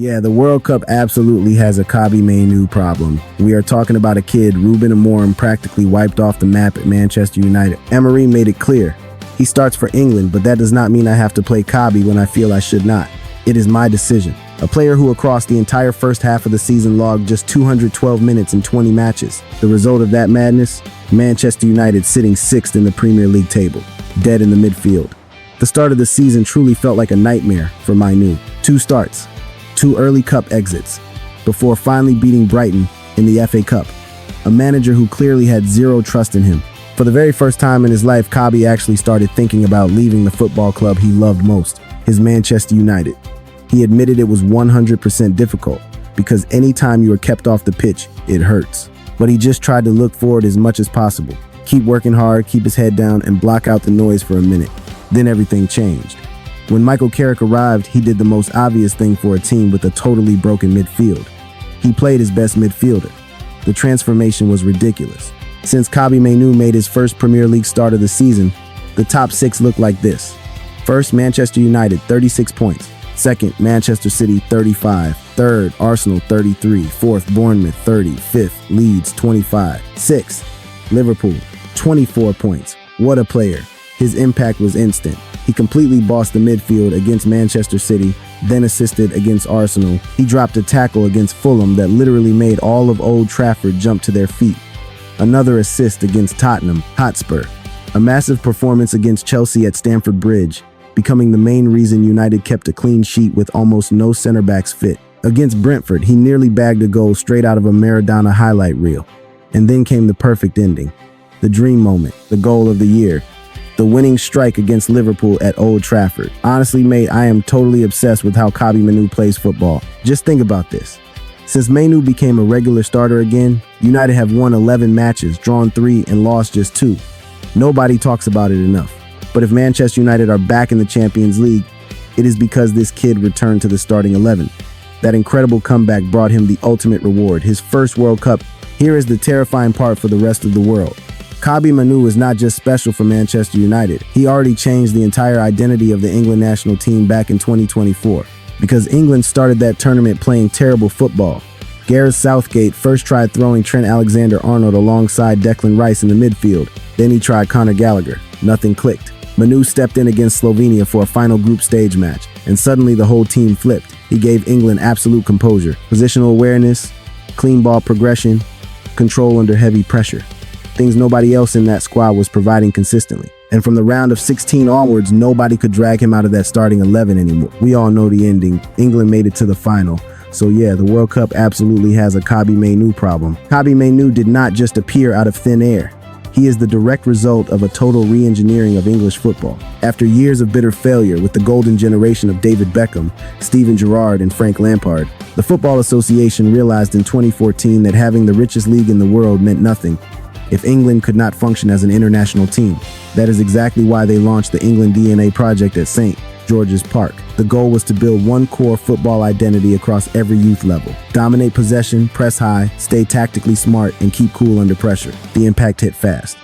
Yeah, the World Cup absolutely has a Kobbie Mainoo problem. We are talking about a kid Ruben Amorim practically wiped off the map at Manchester United. Amorim made it clear. He starts for England, but that does not mean I have to play Kobbie when I feel I should not. It is my decision. A player who across the entire first half of the season logged just 212 minutes in 20 matches. The result of that madness? Manchester United sitting 6th in the Premier League table, dead in the midfield. The start of the season truly felt like a nightmare for Mainoo. 2 starts, 2 early cup exits, before finally beating Brighton in the FA Cup. A manager who clearly had zero trust in him. For the very first time in his life, Kobbie actually started thinking about leaving the football club he loved most, his Manchester United. He admitted it was 100% difficult, because anytime you are kept off the pitch, it hurts. But he just tried to look forward as much as possible. Keep working hard, keep his head down, and block out the noise for a minute. Then everything changed. When Michael Carrick arrived, he did the most obvious thing for a team with a totally broken midfield. He played his best midfielder. The transformation was ridiculous. Since Kobbie Mainoo made his first Premier League start of the season, the top 6 looked like this. First, Manchester United, 36 points. Second, Manchester City, 35. Third, Arsenal, 33. Fourth, Bournemouth, 30. Fifth, Leeds, 25. Sixth, Liverpool, 24 points. What a player. His impact was instant. He completely bossed the midfield against Manchester City, then assisted against Arsenal. He dropped a tackle against Fulham that literally made all of Old Trafford jump to their feet. Another assist against Tottenham Hotspur. A massive performance against Chelsea at Stamford Bridge, becoming the main reason United kept a clean sheet with almost no center backs fit. Against Brentford, he nearly bagged a goal straight out of a Maradona highlight reel. And then came the perfect ending. The dream moment, the goal of the year. The winning strike against Liverpool at Old Trafford. Honestly, mate, I am totally obsessed with how Kobbie Mainoo plays football. Just think about this. Since Mainoo became a regular starter again, United have won 11 matches, drawn 3, and lost just 2. Nobody talks about it enough. But if Manchester United are back in the Champions League, it is because this kid returned to the starting 11. That incredible comeback brought him the ultimate reward, his first World Cup. Here is the terrifying part for the rest of the world. Kobbie Mainoo is not just special for Manchester United. He already changed the entire identity of the England national team back in 2024. Because England started that tournament playing terrible football. Gareth Southgate first tried throwing Trent Alexander-Arnold alongside Declan Rice in the midfield. Then he tried Conor Gallagher. Nothing clicked. Mainoo stepped in against Slovenia for a final group stage match, and suddenly the whole team flipped. He gave England absolute composure, positional awareness, clean ball progression, control under heavy pressure. Things nobody else in that squad was providing consistently. And from the round of 16 onwards, nobody could drag him out of that starting 11 anymore. We all know the ending. England made it to the final. So yeah, the World Cup absolutely has a Kobbie Mainoo problem. Kobbie Mainoo did not just appear out of thin air. He is the direct result of a total re-engineering of English football. After years of bitter failure with the golden generation of David Beckham, Steven Gerrard, and Frank Lampard, the Football Association realized in 2014 that having the richest league in the world meant nothing if England could not function as an international team. That is exactly why they launched the England DNA project at St. George's Park. The goal was to build one core football identity across every youth level. Dominate possession, press high, stay tactically smart, and keep cool under pressure. The impact hit fast.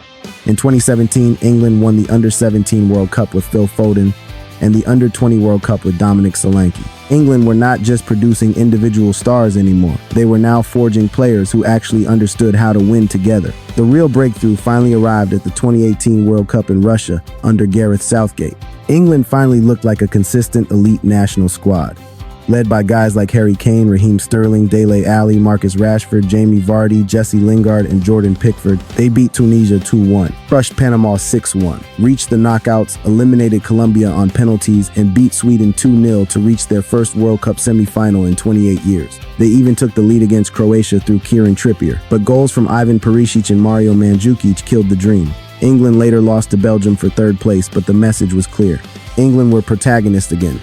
In 2017, England won the Under-17 World Cup with Phil Foden and the Under-20 World Cup with Dominic Solanke. England were not just producing individual stars anymore. They were now forging players who actually understood how to win together. The real breakthrough finally arrived at the 2018 World Cup in Russia under Gareth Southgate. England finally looked like a consistent elite national squad. Led by guys like Harry Kane, Raheem Sterling, Dele Alli, Marcus Rashford, Jamie Vardy, Jesse Lingard, and Jordan Pickford, they beat Tunisia 2-1, crushed Panama 6-1, reached the knockouts, eliminated Colombia on penalties, and beat Sweden 2-0 to reach their first World Cup semi-final in 28 years. They even took the lead against Croatia through Kieran Trippier, but goals from Ivan Perisic and Mario Mandzukic killed the dream. England later lost to Belgium for 3rd place, but the message was clear. England were protagonists again.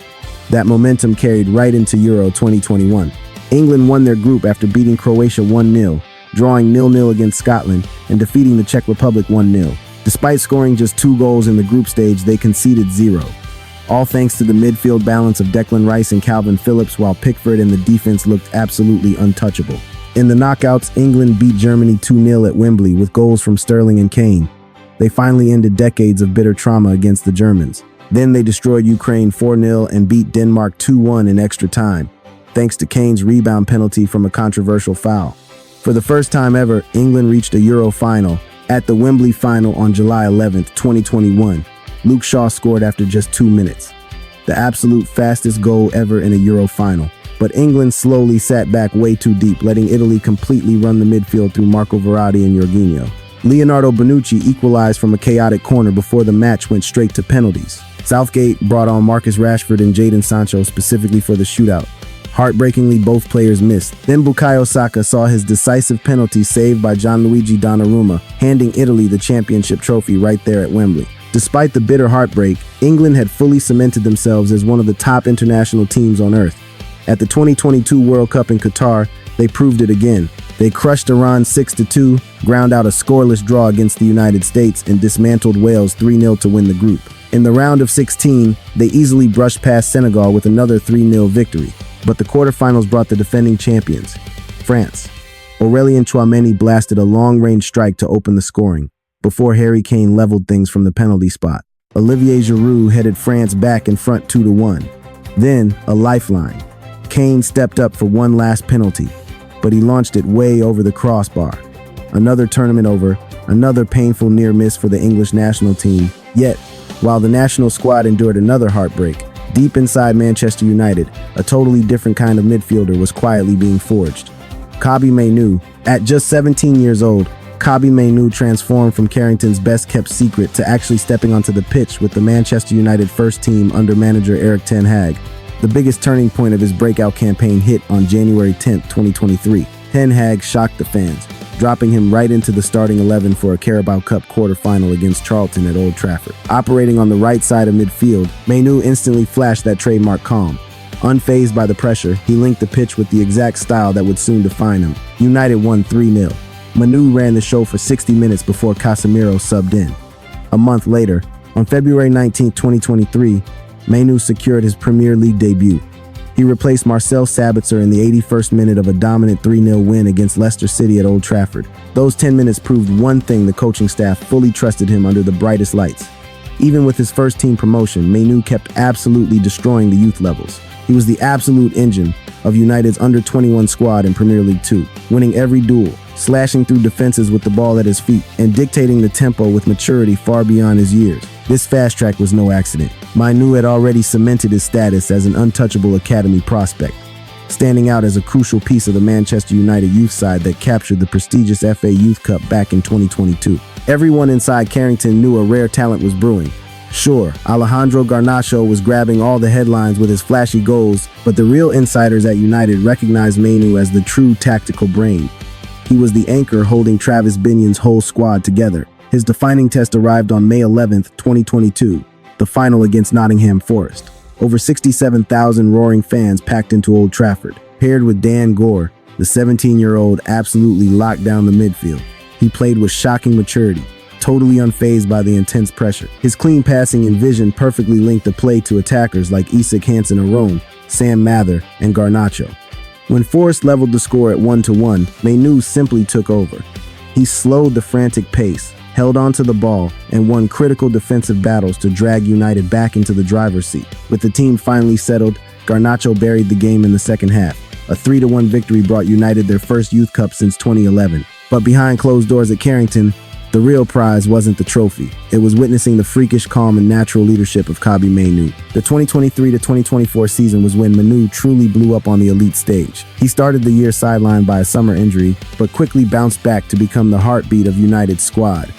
That momentum carried right into Euro 2021. England won their group after beating Croatia 1-0, drawing 0-0 against Scotland, and defeating the Czech Republic 1-0. Despite scoring just 2 goals in the group stage, they conceded 0. All thanks to the midfield balance of Declan Rice and Calvin Phillips, while Pickford and the defense looked absolutely untouchable. In the knockouts, England beat Germany 2-0 at Wembley with goals from Sterling and Kane. They finally ended decades of bitter trauma against the Germans. Then they destroyed Ukraine 4-0 and beat Denmark 2-1 in extra time. thanks to Kane's rebound penalty from a controversial foul. For the first time ever, England reached a Euro final. At the Wembley final on July 11, 2021, Luke Shaw scored after just 2 minutes. The absolute fastest goal ever in a Euro final. But England slowly sat back way too deep, letting Italy completely run the midfield through Marco Verratti and Jorginho. Leonardo Bonucci equalized from a chaotic corner before the match went straight to penalties. Southgate brought on Marcus Rashford and Jadon Sancho specifically for the shootout. Heartbreakingly, both players missed. Then Bukayo Saka saw his decisive penalty saved by Gianluigi Donnarumma, handing Italy the championship trophy right there at Wembley. Despite the bitter heartbreak, England had fully cemented themselves as one of the top international teams on earth. At the 2022 World Cup in Qatar, they proved it again. They crushed Iran 6-2, ground out a scoreless draw against the United States, and dismantled Wales 3-0 to win the group. In the round of 16, they easily brushed past Senegal with another 3-0 victory. But the quarterfinals brought the defending champions, France. Aurélien Tchouameni blasted a long-range strike to open the scoring, before Harry Kane leveled things from the penalty spot. Olivier Giroud headed France back in front 2-1. Then, a lifeline. Kane stepped up for one last penalty, but he launched it way over the crossbar. Another tournament over, another painful near miss for the English national team. Yet, while the national squad endured another heartbreak, deep inside Manchester United, a totally different kind of midfielder was quietly being forged. Kobbie Mainoo. At just 17 years old, Kobbie Mainoo transformed from Carrington's best-kept secret to actually stepping onto the pitch with the Manchester United first team under manager Erik ten Hag. The biggest turning point of his breakout campaign hit on January 10, 2023. Ten Hag shocked the fans, dropping him right into the starting 11 for a Carabao Cup quarter-final against Charlton at Old Trafford. Operating on the right side of midfield, Mainoo instantly flashed that trademark calm. Unfazed by the pressure, he linked the pitch with the exact style that would soon define him. United won 3-0. Mainoo ran the show for 60 minutes before Casemiro subbed in. A month later, on February 19, 2023, Mainoo secured his Premier League debut. He replaced Marcel Sabitzer in the 81st minute of a dominant 3-0 win against Leicester City at Old Trafford. Those 10 minutes proved one thing: the coaching staff fully trusted him under the brightest lights. Even with his first team promotion, Mainoo kept absolutely destroying the youth levels. He was the absolute engine of United's under-21 squad in Premier League 2, winning every duel, slashing through defenses with the ball at his feet, and dictating the tempo with maturity far beyond his years. This fast track was no accident. Mainoo had already cemented his status as an untouchable academy prospect, standing out as a crucial piece of the Manchester United youth side that captured the prestigious FA Youth Cup back in 2022. Everyone inside Carrington knew a rare talent was brewing. Sure, Alejandro Garnacho was grabbing all the headlines with his flashy goals, but the real insiders at United recognized Mainoo as the true tactical brain. He was the anchor holding Travis Binion's whole squad together. His defining test arrived on May 11, 2022, the final against Nottingham Forest. Over 67,000 roaring fans packed into Old Trafford. Paired with Dan Gore, the 17-year-old absolutely locked down the midfield. He played with shocking maturity, totally unfazed by the intense pressure. His clean passing and vision perfectly linked the play to attackers like Isak Hansen-Aron, Sam Mather, and Garnacho. When Forest leveled the score at 1-1, Mainoo simply took over. He slowed the frantic pace, held onto the ball, and won critical defensive battles to drag United back into the driver's seat. With the team finally settled, Garnacho buried the game in the second half. A 3-1 victory brought United their first Youth Cup since 2011. But behind closed doors at Carrington, the real prize wasn't the trophy. It was witnessing the freakish calm and natural leadership of Kobbie Mainoo. The 2023-2024 season was when Mainoo truly blew up on the elite stage. He started the year sidelined by a summer injury, but quickly bounced back to become the heartbeat of United's squad,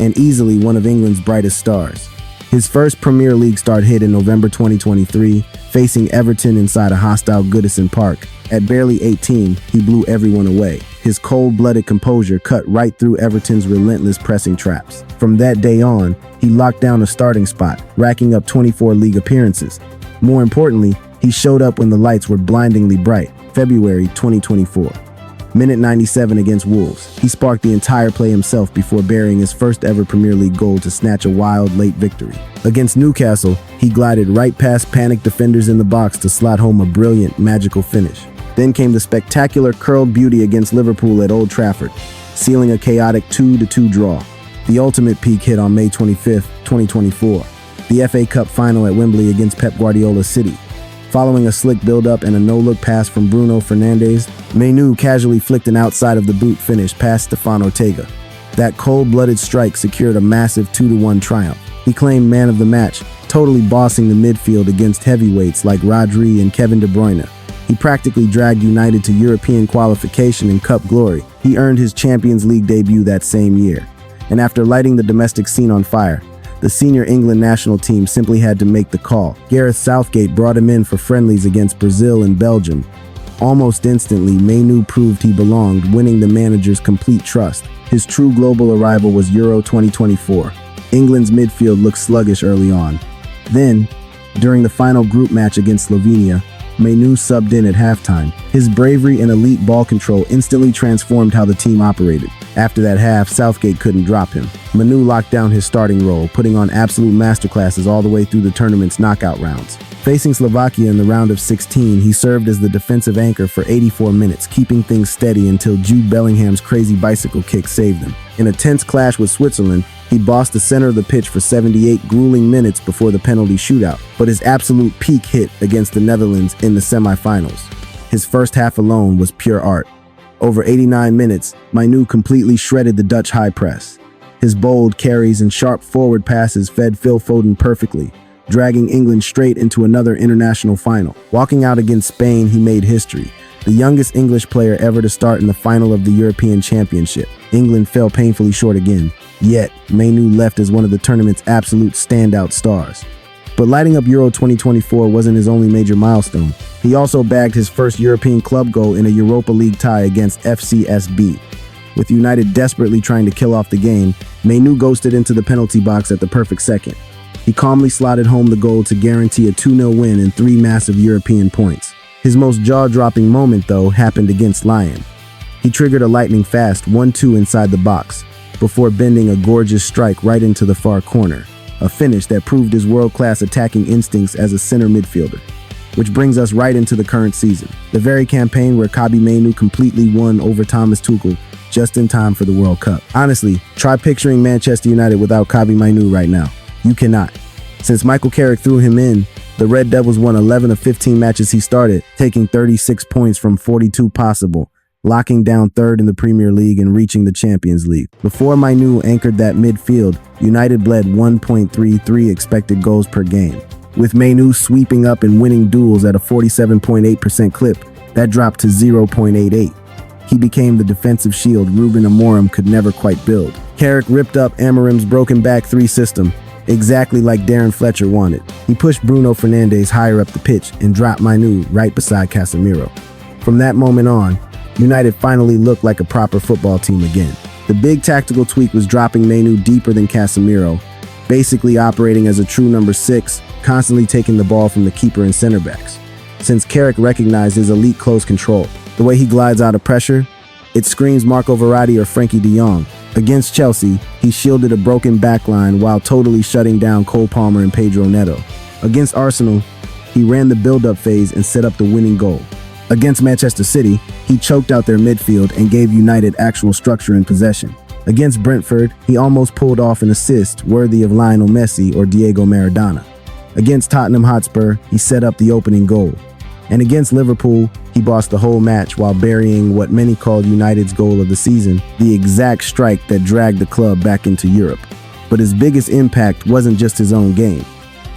and easily one of England's brightest stars. His first Premier League start hit in November 2023, facing Everton inside a hostile Goodison Park. At barely 18, he blew everyone away. His cold-blooded composure cut right through Everton's relentless pressing traps. From that day on, he locked down a starting spot, racking up 24 league appearances. More importantly, he showed up when the lights were blindingly bright. February 2024. Minute 97 against Wolves. He sparked the entire play himself before burying his first ever Premier League goal to snatch a wild late victory. Against Newcastle, he glided right past panicked defenders in the box to slot home a brilliant, magical finish. Then came the spectacular curled beauty against Liverpool at Old Trafford, sealing a chaotic 2-2 draw. The ultimate peak hit on May 25, 2024, the FA Cup final at Wembley against Pep Guardiola's City. Following a slick build-up and a no-look pass from Bruno Fernandes, Mainoo casually flicked an outside of the boot finish past Stefan Ortega. That cold-blooded strike secured a massive 2-1 triumph. He claimed man of the match, totally bossing the midfield against heavyweights like Rodri and Kevin De Bruyne. He practically dragged United to European qualification and cup glory. He earned his Champions League debut that same year. And after lighting the domestic scene on fire, the senior England national team simply had to make the call. Gareth Southgate brought him in for friendlies against Brazil and Belgium. Almost instantly, Mainoo proved he belonged, winning the manager's complete trust. His true global arrival was Euro 2024. England's midfield looked sluggish early on. Then, during the final group match against Slovenia, Mainoo subbed in at halftime. His bravery and elite ball control instantly transformed how the team operated. After that half, Southgate couldn't drop him. Mainoo locked down his starting role, putting on absolute masterclasses all the way through the tournament's knockout rounds. Facing Slovakia in the round of 16, he served as the defensive anchor for 84 minutes, keeping things steady until Jude Bellingham's crazy bicycle kick saved them. In a tense clash with Switzerland, he bossed the center of the pitch for 78 grueling minutes before the penalty shootout, but his absolute peak hit against the Netherlands in the semifinals. His first half alone was pure art. Over 89 minutes, Mainoo completely shredded the Dutch high press. His bold carries and sharp forward passes fed Phil Foden perfectly, dragging England straight into another international final. Walking out against Spain, he made history. The youngest English player ever to start in the final of the European Championship. England fell painfully short again, yet Mainoo left as one of the tournament's absolute standout stars. But lighting up Euro 2024 wasn't his only major milestone. He also bagged his first European club goal in a Europa League tie against FCSB. With United desperately trying to kill off the game, Mainoo ghosted into the penalty box at the perfect second. He calmly slotted home the goal to guarantee a 2-0 win and 3 massive European points. His most jaw-dropping moment, though, happened against Lyon. He triggered a lightning-fast 1-2 inside the box, before bending a gorgeous strike right into the far corner, a finish that proved his world-class attacking instincts as a center midfielder. Which brings us right into the current season, the very campaign where Kobbie Mainoo completely won over Thomas Tuchel just in time for the World Cup. Honestly, try picturing Manchester United without Kobbie Mainoo right now. You cannot. Since Michael Carrick threw him in, the Red Devils won 11 of 15 matches he started, taking 36 points from 42 possible, locking down third in the Premier League and reaching the Champions League. Before Mainoo anchored that midfield, United bled 1.33 expected goals per game. With Mainoo sweeping up and winning duels at a 47.8% clip, that dropped to 0.88. He became the defensive shield Ruben Amorim could never quite build. Carrick ripped up Amorim's broken back 3 system, exactly like Darren Fletcher wanted. He pushed Bruno Fernandes higher up the pitch and dropped Mainoo right beside Casemiro. From that moment on, United finally looked like a proper football team again. The big tactical tweak was dropping Mainoo deeper than Casemiro, basically operating as a true number 6, constantly taking the ball from the keeper and center backs. Since Carrick recognized his elite close control, the way he glides out of pressure, it screams Marco Verratti or Frankie de Jong. Against Chelsea, he shielded a broken backline while totally shutting down Cole Palmer and Pedro Neto. Against Arsenal, he ran the build-up phase and set up the winning goal. Against Manchester City, he choked out their midfield and gave United actual structure and possession. Against Brentford, he almost pulled off an assist worthy of Lionel Messi or Diego Maradona. Against Tottenham Hotspur, he set up the opening goal. And against Liverpool, he bossed the whole match while burying what many called United's goal of the season, the exact strike that dragged the club back into Europe. But his biggest impact wasn't just his own game.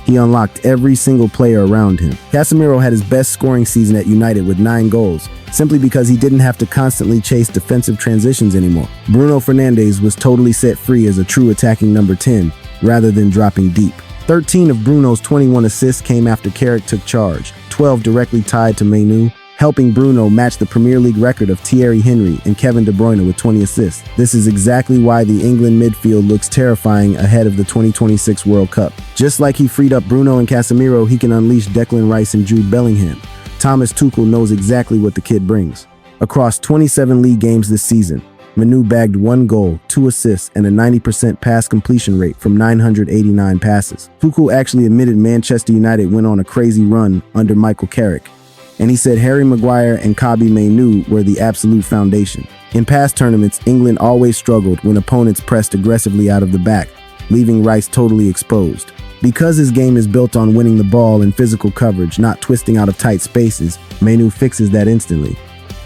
He unlocked every single player around him. Casemiro had his best scoring season at United with 9 goals, simply because he didn't have to constantly chase defensive transitions anymore. Bruno Fernandes was totally set free as a true attacking number 10, rather than dropping deep. 13 of Bruno's 21 assists came after Carrick took charge, 12 directly tied to Mainoo, helping Bruno match the Premier League record of Thierry Henry and Kevin De Bruyne with 20 assists. This is exactly why the England midfield looks terrifying ahead of the 2026 World Cup. Just like he freed up Bruno and Casemiro, he can unleash Declan Rice and Jude Bellingham. Thomas Tuchel knows exactly what the kid brings. Across 27 league games this season, Mainoo bagged 1 goal, 2 assists, and a 90% pass completion rate from 989 passes. Tuchel actually admitted Manchester United went on a crazy run under Michael Carrick, and he said Harry Maguire and Kobbie Mainoo were the absolute foundation. In past tournaments, England always struggled when opponents pressed aggressively out of the back, leaving Rice totally exposed. Because his game is built on winning the ball and physical coverage, not twisting out of tight spaces, Mainoo fixes that instantly.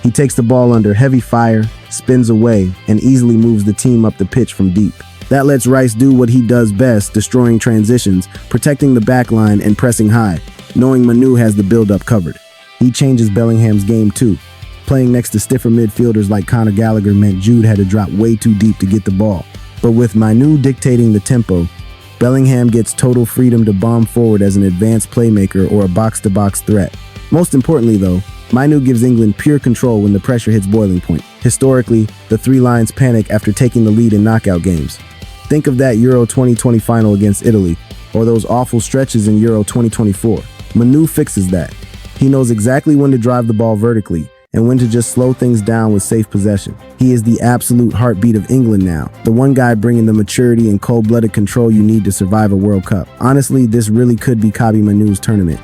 He takes the ball under heavy fire, spins away, and easily moves the team up the pitch from deep. That lets Rice do what he does best, destroying transitions, protecting the backline, and pressing high, knowing Mainoo has the build-up covered. He changes Bellingham's game too. Playing next to stiffer midfielders like Conor Gallagher meant Jude had to drop way too deep to get the ball. But with Mainoo dictating the tempo, Bellingham gets total freedom to bomb forward as an advanced playmaker or a box-to-box threat. Most importantly though, Mainoo gives England pure control when the pressure hits boiling point. Historically, the three lions panic after taking the lead in knockout games. Think of that Euro 2020 final against Italy, or those awful stretches in Euro 2024. Mainoo fixes that. He knows exactly when to drive the ball vertically, and when to just slow things down with safe possession. He is the absolute heartbeat of England now, the one guy bringing the maturity and cold-blooded control you need to survive a World Cup. Honestly, this really could be Kobbie Mainoo's tournament.